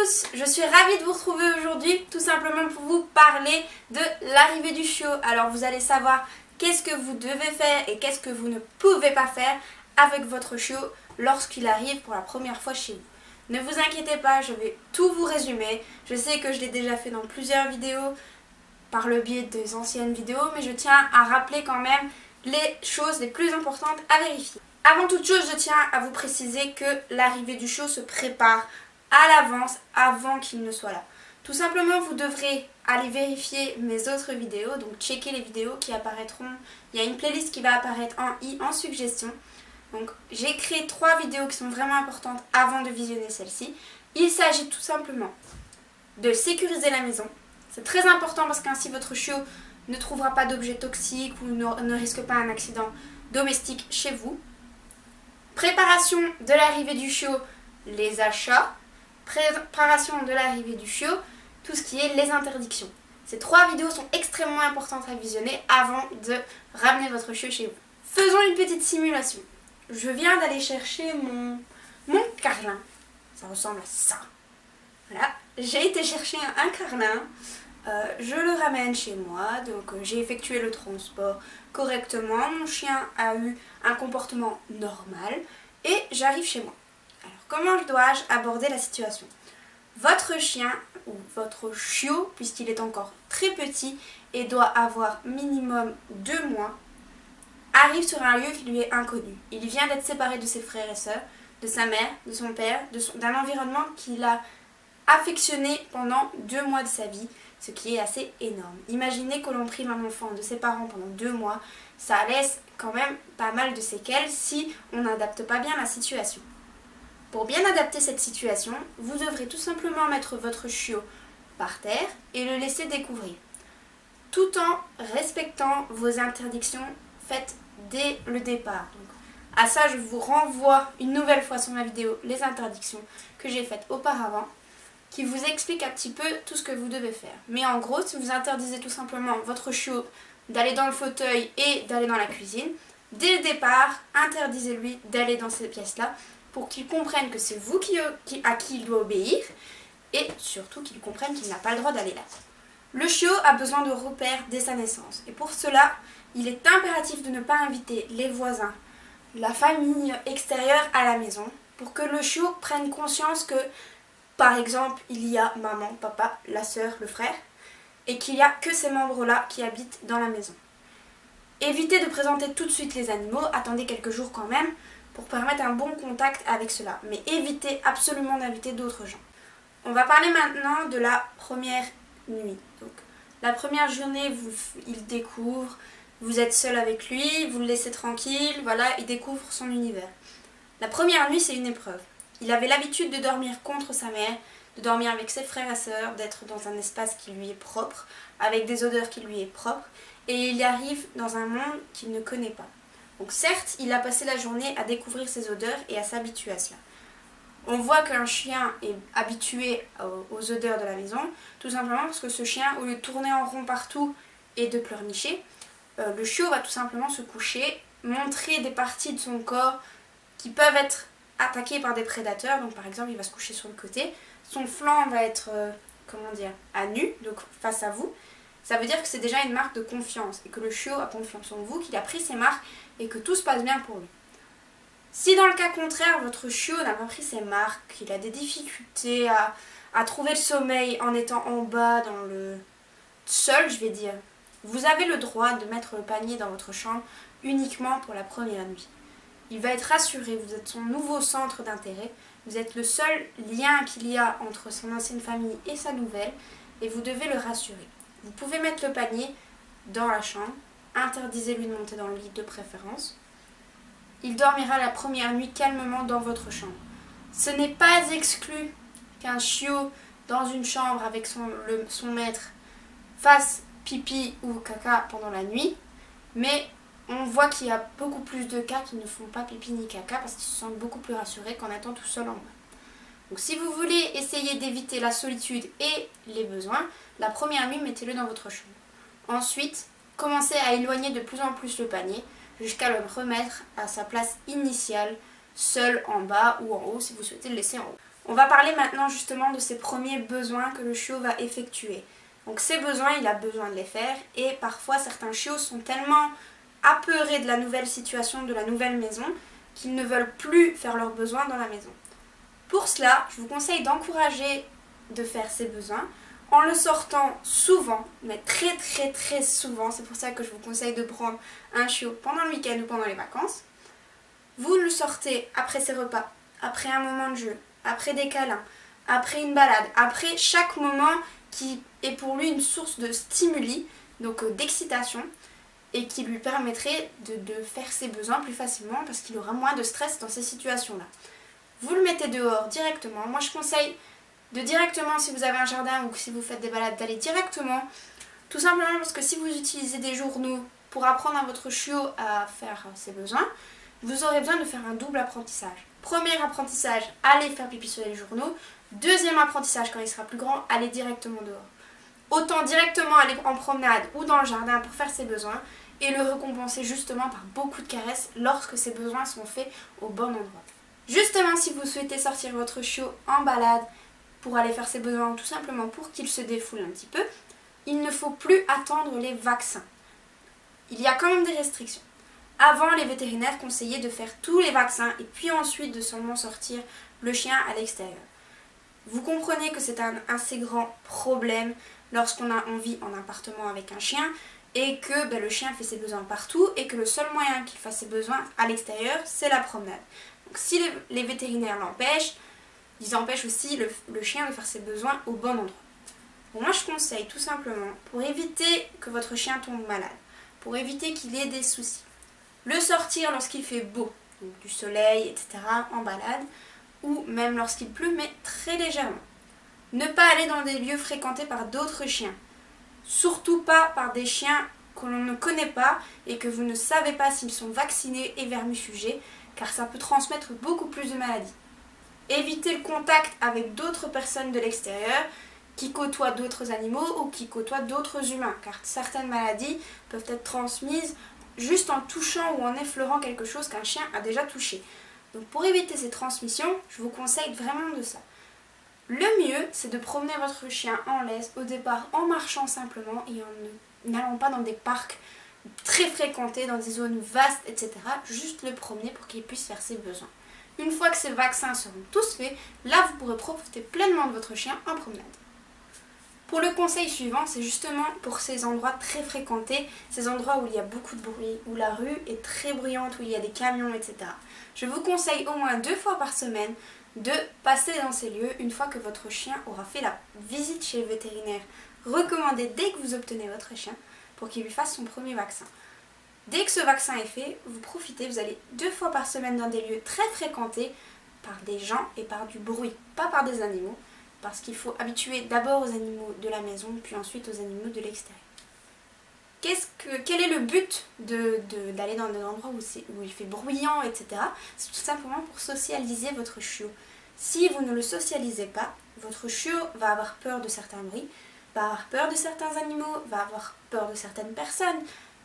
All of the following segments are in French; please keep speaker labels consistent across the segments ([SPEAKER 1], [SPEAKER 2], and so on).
[SPEAKER 1] tous, je suis ravie de vous retrouver aujourd'hui, tout simplement pour vous parler de l'arrivée du chiot. Alors vous allez savoir qu'est-ce que vous devez faire et qu'est-ce que vous ne pouvez pas faire avec votre chiot lorsqu'il arrive pour la première fois chez vous. Ne vous inquiétez pas, je vais tout vous résumer. Je sais que je l'ai déjà fait dans plusieurs vidéos par le biais des anciennes vidéos, mais je tiens à rappeler quand même les choses les plus importantes à vérifier. Avant toute chose, je tiens à vous préciser que l'arrivée du chiot se prépare à l'avance avant qu'il ne soit là. Tout simplement, vous devrez aller vérifier mes autres vidéos, donc checker les vidéos qui apparaîtront. Il y a une playlist qui va apparaître en suggestion. Donc j'ai créé 3 vidéos qui sont vraiment importantes avant de visionner celle-ci. Il s'agit tout simplement de sécuriser la maison. C'est très important parce qu'ainsi votre chiot ne trouvera pas d'objets toxiques ou ne risque pas un accident domestique chez vous. Préparation de l'arrivée du chiot, les achats. Préparation de l'arrivée du chiot, tout ce qui est les interdictions. Ces 3 vidéos sont extrêmement importantes à visionner avant de ramener votre chiot chez vous. Faisons une petite simulation. Je viens d'aller chercher mon carlin. Ça ressemble à ça. Voilà, j'ai été chercher un carlin. Je le ramène chez moi, donc j'ai effectué le transport correctement. Mon chien a eu un comportement normal et j'arrive chez moi. Alors, comment dois-je aborder la situation? Votre chien ou votre chiot, puisqu'il est encore très petit et doit avoir minimum 2 mois, arrive sur un lieu qui lui est inconnu. Il vient d'être séparé de ses frères et sœurs, de sa mère, de son père, d'un environnement qu'il a affectionné pendant 2 mois de sa vie, ce qui est assez énorme. Imaginez que l'on prive un enfant de ses parents pendant 2 mois, ça laisse quand même pas mal de séquelles si on n'adapte pas bien la situation. Pour bien adapter cette situation, vous devrez tout simplement mettre votre chiot par terre et le laisser découvrir, tout en respectant vos interdictions faites dès le départ. Donc, à ça, je vous renvoie une nouvelle fois sur ma vidéo les interdictions que j'ai faites auparavant, qui vous explique un petit peu tout ce que vous devez faire. Mais en gros, si vous interdisez tout simplement votre chiot d'aller dans le fauteuil et d'aller dans la cuisine, dès le départ, interdisez-lui d'aller dans ces pièces-là pour qu'il comprenne que c'est vous à qui il doit obéir et surtout qu'il comprenne qu'il n'a pas le droit d'aller là. Le chiot a besoin de repères dès sa naissance et pour cela, il est impératif de ne pas inviter les voisins, la famille extérieure à la maison pour que le chiot prenne conscience que, par exemple, il y a maman, papa, la sœur, le frère et qu'il n'y a que ces membres-là qui habitent dans la maison. Évitez de présenter tout de suite les animaux, attendez quelques jours quand même pour permettre un bon contact avec cela, mais évitez absolument d'inviter d'autres gens. On va parler maintenant de la première nuit. Donc, la première journée, il découvre, vous êtes seul avec lui, vous le laissez tranquille, voilà, il découvre son univers. La première nuit, c'est une épreuve. Il avait l'habitude de dormir contre sa mère, de dormir avec ses frères et sœurs, d'être dans un espace qui lui est propre, avec des odeurs qui lui est propre, et il arrive dans un monde qu'il ne connaît pas. Donc certes, il a passé la journée à découvrir ces odeurs et à s'habituer à cela. On voit qu'un chien est habitué aux odeurs de la maison, tout simplement parce que ce chien, au lieu de tourner en rond partout et de pleurnicher, le chiot va tout simplement se coucher, montrer des parties de son corps qui peuvent être attaquées par des prédateurs. Donc par exemple, il va se coucher sur le côté, son flanc va être à nu, donc face à vous. Ça veut dire que c'est déjà une marque de confiance et que le chiot a confiance en vous, qu'il a pris ses marques et que tout se passe bien pour lui. Si dans le cas contraire, votre chiot n'a pas pris ses marques, qu'il a des difficultés à trouver le sommeil en étant en bas dans le sol, je vais dire, vous avez le droit de mettre le panier dans votre chambre uniquement pour la première nuit. Il va être rassuré, vous êtes son nouveau centre d'intérêt, vous êtes le seul lien qu'il y a entre son ancienne famille et sa nouvelle et vous devez le rassurer. Vous pouvez mettre le panier dans la chambre, interdisez-lui de monter dans le lit de préférence. Il dormira la première nuit calmement dans votre chambre. Ce n'est pas exclu qu'un chiot dans une chambre avec son maître fasse pipi ou caca pendant la nuit, mais on voit qu'il y a beaucoup plus de cas qui ne font pas pipi ni caca parce qu'ils se sentent beaucoup plus rassurés qu'en étant tout seul en bas. Donc si vous voulez essayer d'éviter la solitude et les besoins, la première nuit, mettez-le dans votre chambre. Ensuite, commencez à éloigner de plus en plus le panier jusqu'à le remettre à sa place initiale, seul en bas ou en haut si vous souhaitez le laisser en haut. On va parler maintenant justement de ces premiers besoins que le chiot va effectuer. Donc ces besoins, il a besoin de les faire et parfois certains chiots sont tellement apeurés de la nouvelle situation, de la nouvelle maison, qu'ils ne veulent plus faire leurs besoins dans la maison. Pour cela, je vous conseille d'encourager de faire ses besoins en le sortant souvent, mais très souvent. C'est pour ça que je vous conseille de prendre un chiot pendant le week-end ou pendant les vacances. Vous le sortez après ses repas, après un moment de jeu, après des câlins, après une balade, après chaque moment qui est pour lui une source de stimuli, donc d'excitation, et qui lui permettrait de faire ses besoins plus facilement parce qu'il aura moins de stress dans ces situations-là. Vous le mettez dehors directement. Moi je conseille de directement, si vous avez un jardin ou si vous faites des balades, d'aller directement, tout simplement parce que si vous utilisez des journaux pour apprendre à votre chiot à faire ses besoins, vous aurez besoin de faire un double apprentissage. Premier apprentissage, aller faire pipi sur les journaux. Deuxième apprentissage, quand il sera plus grand, aller directement dehors. Autant directement aller en promenade ou dans le jardin pour faire ses besoins et le récompenser justement par beaucoup de caresses lorsque ses besoins sont faits au bon endroit. Justement, si vous souhaitez sortir votre chiot en balade pour aller faire ses besoins ou tout simplement pour qu'il se défoule un petit peu, il ne faut plus attendre les vaccins. Il y a quand même des restrictions. Avant, les vétérinaires conseillaient de faire tous les vaccins et puis ensuite de seulement sortir le chien à l'extérieur. Vous comprenez que c'est un assez grand problème on vit en appartement avec un chien et que le chien fait ses besoins partout et que le seul moyen qu'il fasse ses besoins à l'extérieur, c'est la promenade. Donc si les vétérinaires l'empêchent, ils empêchent aussi le chien de faire ses besoins au bon endroit. Bon, moi je conseille tout simplement, pour éviter que votre chien tombe malade, pour éviter qu'il ait des soucis, le sortir lorsqu'il fait beau, donc du soleil, etc., en balade, ou même lorsqu'il pleut, mais très légèrement. Ne pas aller dans des lieux fréquentés par d'autres chiens. Surtout pas par des chiens que l'on ne connaît pas et que vous ne savez pas s'ils sont vaccinés et vermifugés, car ça peut transmettre beaucoup plus de maladies. Évitez le contact avec d'autres personnes de l'extérieur qui côtoient d'autres animaux ou qui côtoient d'autres humains, car certaines maladies peuvent être transmises juste en touchant ou en effleurant quelque chose qu'un chien a déjà touché. Donc pour éviter ces transmissions, je vous conseille vraiment de ça. Le mieux, c'est de promener votre chien en laisse, au départ en marchant simplement et en n'allant pas dans des parcs très fréquentés, dans des zones vastes, etc. Juste le promener pour qu'il puisse faire ses besoins. Une fois que ces vaccins seront tous faits, là vous pourrez profiter pleinement de votre chien en promenade. Pour le conseil suivant, c'est justement pour ces endroits très fréquentés, ces endroits où il y a beaucoup de bruit, où la rue est très bruyante, où il y a des camions, etc. Je vous conseille au moins 2 fois par semaine de passer dans ces lieux une fois que votre chien aura fait la visite chez le vétérinaire recommandée dès que vous obtenez votre chien pour qu'il lui fasse son premier vaccin. Dès que ce vaccin est fait, vous profitez, vous allez 2 fois par semaine dans des lieux très fréquentés par des gens et par du bruit, pas par des animaux, parce qu'il faut habituer d'abord aux animaux de la maison, puis ensuite aux animaux de l'extérieur. Quel est le but d'aller dans des endroits où il fait bruyant, etc. C'est tout simplement pour socialiser votre chiot. Si vous ne le socialisez pas, votre chiot va avoir peur de certains bruits, va avoir peur de certains animaux, va avoir peur de certaines personnes,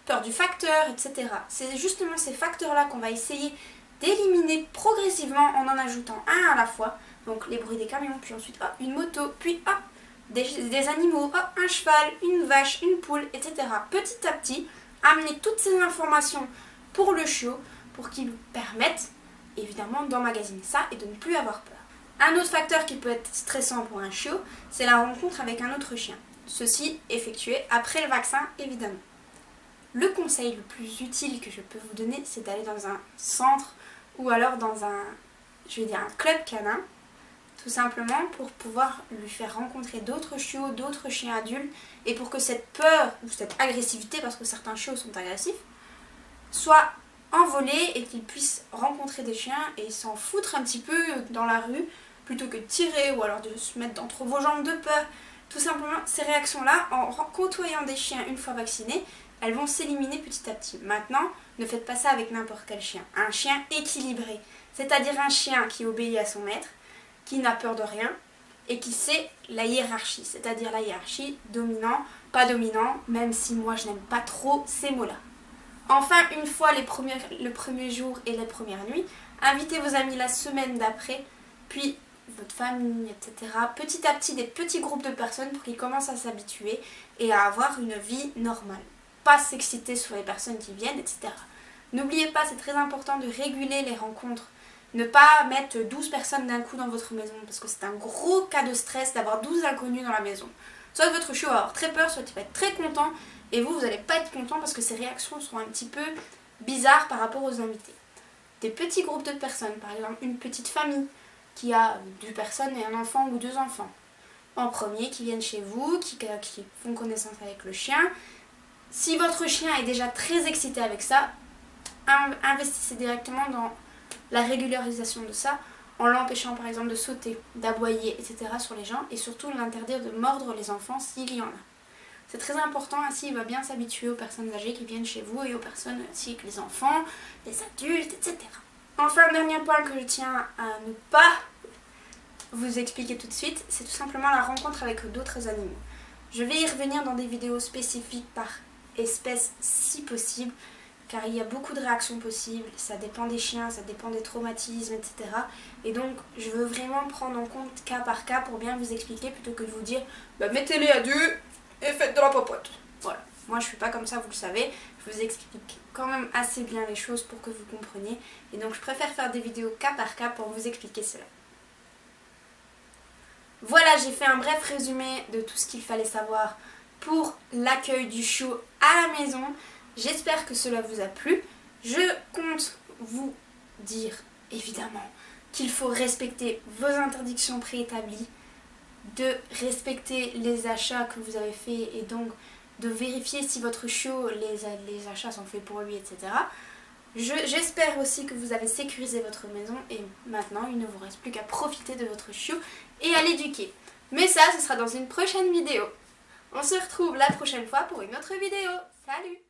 [SPEAKER 1] peur du facteur, etc. C'est justement ces facteurs-là qu'on va essayer d'éliminer progressivement en ajoutant un à la fois. Donc les bruits des camions, puis ensuite une moto, puis des animaux, un cheval, une vache, une poule, etc. Petit à petit, amener toutes ces informations pour le chiot, pour qu'il lui permette évidemment d'emmagasiner ça et de ne plus avoir peur. Un autre facteur qui peut être stressant pour un chiot, c'est la rencontre avec un autre chien. Ceci effectué après le vaccin, évidemment. Le conseil le plus utile que je peux vous donner, c'est d'aller dans un centre ou alors dans un club canin, tout simplement pour pouvoir lui faire rencontrer d'autres chiots, d'autres chiens adultes, et pour que cette peur ou cette agressivité, parce que certains chiots sont agressifs, soit envolée et qu'il puisse rencontrer des chiens et s'en foutre un petit peu dans la rue, plutôt que de tirer ou alors de se mettre entre vos jambes de peur. Tout simplement, ces réactions-là, en côtoyant des chiens une fois vaccinés, elles vont s'éliminer petit à petit. Maintenant, ne faites pas ça avec n'importe quel chien. Un chien équilibré, c'est-à-dire un chien qui obéit à son maître, qui n'a peur de rien et qui sait la hiérarchie, c'est-à-dire la hiérarchie dominant, pas dominant, même si moi je n'aime pas trop ces mots-là. Enfin, une fois le premier jour et les premières nuits, invitez vos amis la semaine d'après, puis votre famille, etc. Petit à petit des petits groupes de personnes pour qu'ils commencent à s'habituer et à avoir une vie normale. Pas s'exciter sur les personnes qui viennent, etc. N'oubliez pas, c'est très important de réguler les rencontres. Ne pas mettre 12 personnes d'un coup dans votre maison parce que c'est un gros cas de stress d'avoir 12 inconnus dans la maison. Soit votre chiot va avoir très peur, soit il va être très content et vous n'allez pas être content parce que ses réactions seront un petit peu bizarres par rapport aux invités. Des petits groupes de personnes, par exemple une petite famille qui a 2 personnes et un enfant ou 2 enfants. En premier, qui viennent chez vous, qui font connaissance avec le chien. Si votre chien est déjà très excité avec ça, investissez directement dans la régularisation de ça en l'empêchant par exemple de sauter, d'aboyer, etc. sur les gens et surtout l'interdire de mordre les enfants s'il y en a. C'est très important, ainsi il va bien s'habituer aux personnes âgées qui viennent chez vous et aux personnes ainsi que les enfants, les adultes, etc. Enfin, dernier point que je tiens à ne pas vous expliquer tout de suite, c'est tout simplement la rencontre avec d'autres animaux. Je vais y revenir dans des vidéos spécifiques par espèce si possible, car il y a beaucoup de réactions possibles, ça dépend des chiens, ça dépend des traumatismes, etc. Et donc je veux vraiment prendre en compte cas par cas pour bien vous expliquer plutôt que de vous dire mettez-les à 2 et faites de la popote. Voilà, moi je suis pas comme ça, vous le savez, je vous explique quand même assez bien les choses pour que vous compreniez et donc je préfère faire des vidéos cas par cas pour vous expliquer cela. Voilà, j'ai fait un bref résumé de tout ce qu'il fallait savoir pour l'accueil du chiot à la maison. J'espère que cela vous a plu. Je compte vous dire, évidemment, qu'il faut respecter vos interdictions préétablies, de respecter les achats que vous avez faits et donc de vérifier si votre chiot, les achats sont faits pour lui, etc. J'espère aussi que vous avez sécurisé votre maison et maintenant il ne vous reste plus qu'à profiter de votre chiot et à l'éduquer. Mais ça, ce sera dans une prochaine vidéo. On se retrouve la prochaine fois pour une autre vidéo. Salut!